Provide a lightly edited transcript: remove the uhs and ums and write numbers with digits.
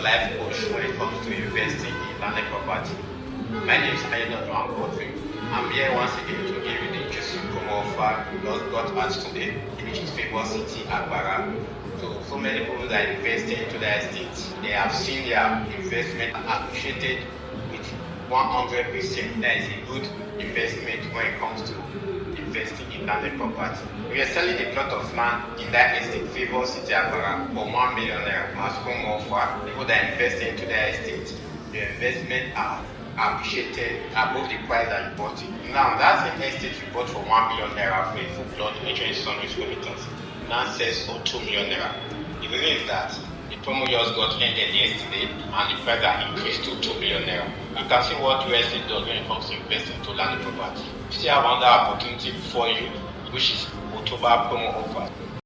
life coach when it comes to investing in landed property. My name is Ayodele Godwin. I'm here once again to give you the juicy promo offer we just got out today, which is Favour City Agbara. So many people that are investing into the estate, they have seen their investment appreciated with 100%. That is a good investment when it comes to investing in landed property. We are selling a plot of land in that estate, Favour City Agbara, for 1 million naira as home offer. People that are investing into the estate, the investment are appreciated above the price that you bought it. Now that's an estate you bought for 1 million naira for a full plot measuring 600 square meters. Now sells for 2 million naira. The reason is that the promo just got ended yesterday and the price has increased to 2 million naira. You can see what real estate does when it comes to investing into land property. You still have another opportunity for you, which is October promo offer.